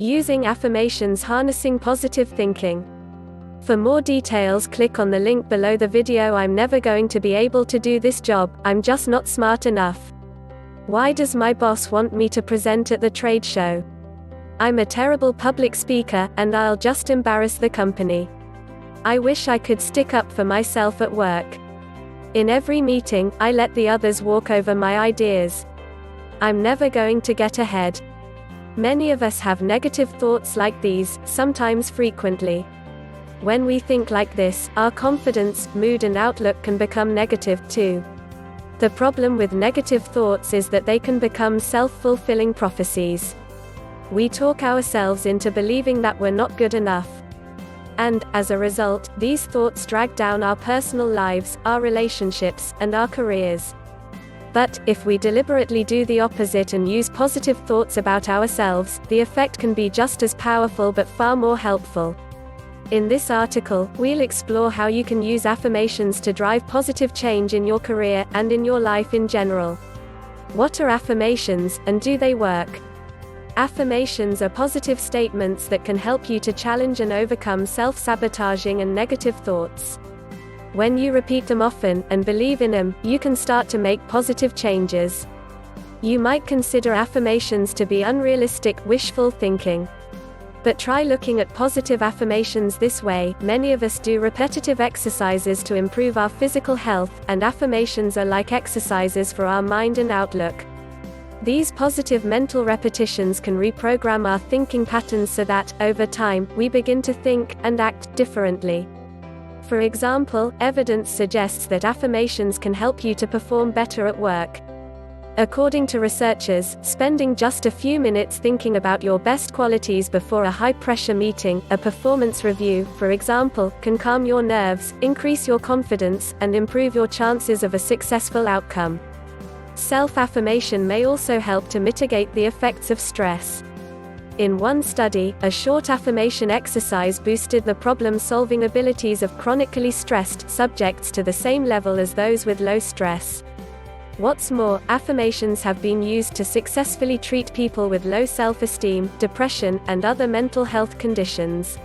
Using affirmations harnessing positive thinking. For more details, click on the link below the video. I'm never going to be able to do this job, I'm just not smart enough. Why does my boss want me to present at the trade show? I'm a terrible public speaker, and I'll just embarrass the company. I wish I could stick up for myself at work. In every meeting, I let the others walk over my ideas. I'm never going to get ahead. Many of us have negative thoughts like these, sometimes frequently. When we think like this, our confidence, mood and outlook can become negative too. The problem with negative thoughts is that they can become self-fulfilling prophecies. We talk ourselves into believing that we're not good enough. And, as a result, these thoughts drag down our personal lives, our relationships, and our careers. But, if we deliberately do the opposite and use positive thoughts about ourselves, the effect can be just as powerful but far more helpful. In this article, we'll explore how you can use affirmations to drive positive change in your career, and in your life in general. What are affirmations, and do they work? Affirmations are positive statements that can help you to challenge and overcome self-sabotaging and negative thoughts. When you repeat them often, and believe in them, you can start to make positive changes. You might consider affirmations to be unrealistic, wishful thinking. But try looking at positive affirmations this way. Many of us do repetitive exercises to improve our physical health, and affirmations are like exercises for our mind and outlook. These positive mental repetitions can reprogram our thinking patterns so that, over time, we begin to think and act differently. For example, evidence suggests that affirmations can help you to perform better at work. According to researchers, spending just a few minutes thinking about your best qualities before a high-pressure meeting, a performance review, for example, can calm your nerves, increase your confidence, and improve your chances of a successful outcome. Self-affirmation may also help to mitigate the effects of stress. In one study, a short affirmation exercise boosted the problem-solving abilities of chronically stressed subjects to the same level as those with low stress. What's more, affirmations have been used to successfully treat people with low self-esteem, depression, and other mental health conditions.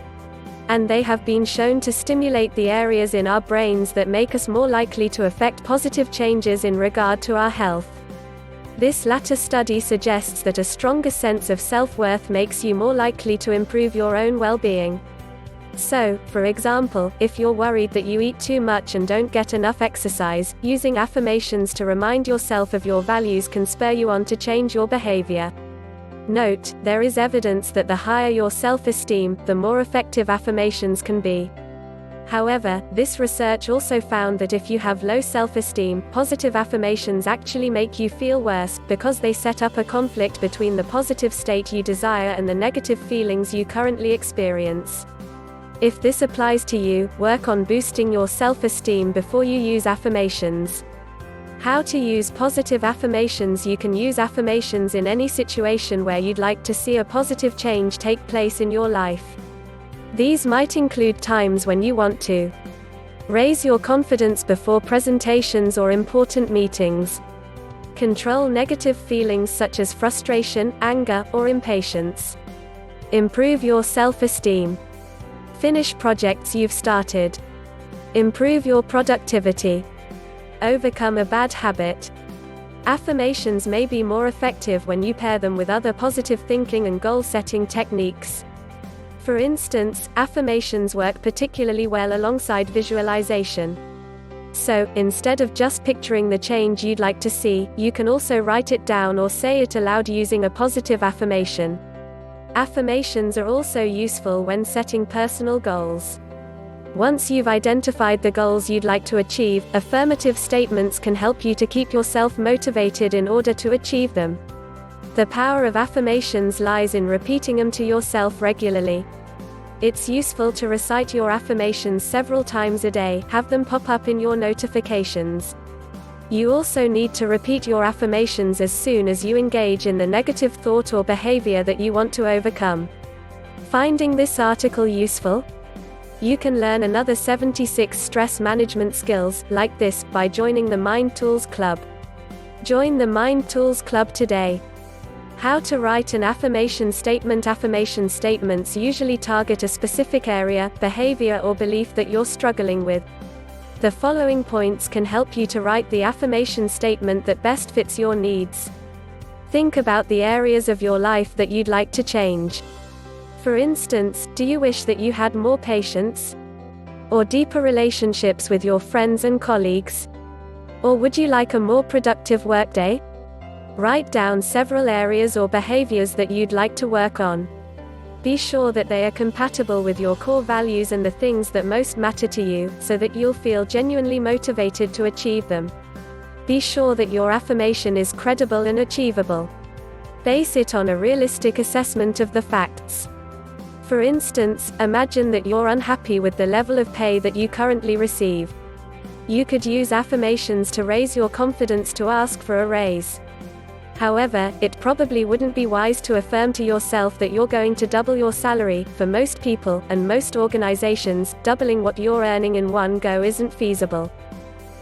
And they have been shown to stimulate the areas in our brains that make us more likely to affect positive changes in regard to our health. This latter study suggests that a stronger sense of self-worth makes you more likely to improve your own well-being. So, for example, if you're worried that you eat too much and don't get enough exercise, using affirmations to remind yourself of your values can spur you on to change your behavior. Note, there is evidence that the higher your self-esteem, the more effective affirmations can be. However, this research also found that if you have low self-esteem, positive affirmations actually make you feel worse, because they set up a conflict between the positive state you desire and the negative feelings you currently experience. If this applies to you, work on boosting your self-esteem before you use affirmations. How to use positive affirmations. You can use affirmations in any situation where you'd like to see a positive change take place in your life. These might include times when you want to raise your confidence before presentations or important meetings, control negative feelings such as frustration, anger, or impatience, improve your self-esteem, finish projects you've started, improve your productivity, overcome a bad habit. Affirmations may be more effective when you pair them with other positive thinking and goal-setting techniques. For instance, affirmations work particularly well alongside visualization. So, instead of just picturing the change you'd like to see, you can also write it down or say it aloud using a positive affirmation. Affirmations are also useful when setting personal goals. Once you've identified the goals you'd like to achieve, affirmative statements can help you to keep yourself motivated in order to achieve them. The power of affirmations lies in repeating them to yourself regularly. It's useful to recite your affirmations several times a day, have them pop up in your notifications. You also need to repeat your affirmations as soon as you engage in the negative thought or behavior that you want to overcome. Finding this article useful? You can learn another 76 stress management skills like this by joining the Mind Tools Club. Join the Mind Tools Club today. How to write an affirmation statement. Affirmation statements usually target a specific area, behavior or belief that you're struggling with. The following points can help you to write the affirmation statement that best fits your needs. Think about the areas of your life that you'd like to change. For instance, do you wish that you had more patience? Or deeper relationships with your friends and colleagues? Or would you like a more productive workday? Write down several areas or behaviors that you'd like to work on. Be sure that they are compatible with your core values and the things that most matter to you, so that you'll feel genuinely motivated to achieve them. Be sure that your affirmation is credible and achievable. Base it on a realistic assessment of the facts. For instance, imagine that you're unhappy with the level of pay that you currently receive. You could use affirmations to raise your confidence to ask for a raise. However, it probably wouldn't be wise to affirm to yourself that you're going to double your salary. For most people, and most organizations, doubling what you're earning in one go isn't feasible.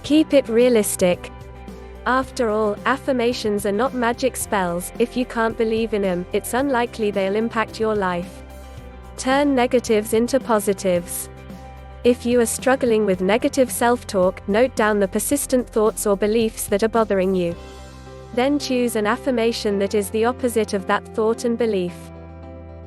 Keep it realistic. After all, affirmations are not magic spells. If you can't believe in them, it's unlikely they'll impact your life. Turn negatives into positives. If you are struggling with negative self-talk, note down the persistent thoughts or beliefs that are bothering you. Then choose an affirmation that is the opposite of that thought and belief.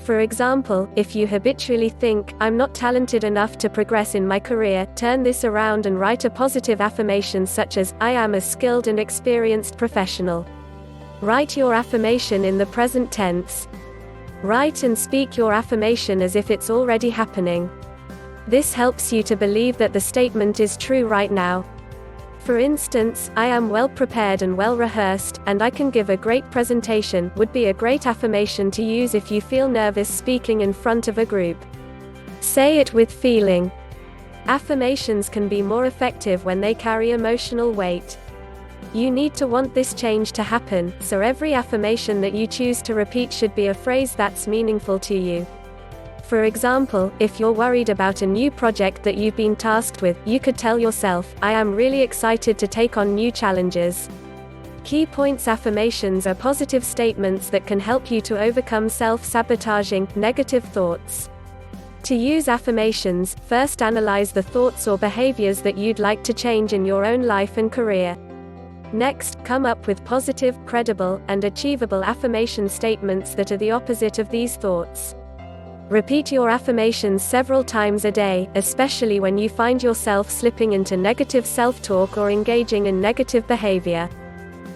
For example, if you habitually think, "I'm not talented enough to progress in my career," turn this around and write a positive affirmation such as, "I am a skilled and experienced professional." Write your affirmation in the present tense. Write and speak your affirmation as if it's already happening. This helps you to believe that the statement is true right now. For instance, "I am well prepared and well rehearsed, and I can give a great presentation," would be a great affirmation to use if you feel nervous speaking in front of a group. Say it with feeling. Affirmations can be more effective when they carry emotional weight. You need to want this change to happen, so every affirmation that you choose to repeat should be a phrase that's meaningful to you. For example, if you're worried about a new project that you've been tasked with, you could tell yourself, "I am really excited to take on new challenges." Key points: affirmations are positive statements that can help you to overcome self-sabotaging, negative thoughts. To use affirmations, first analyze the thoughts or behaviors that you'd like to change in your own life and career. Next, come up with positive, credible, and achievable affirmation statements that are the opposite of these thoughts. Repeat your affirmations several times a day, especially when you find yourself slipping into negative self-talk or engaging in negative behavior.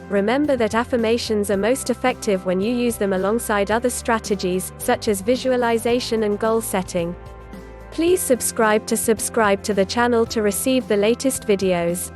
Remember that affirmations are most effective when you use them alongside other strategies, such as visualization and goal setting. Please subscribe to the channel to receive the latest videos.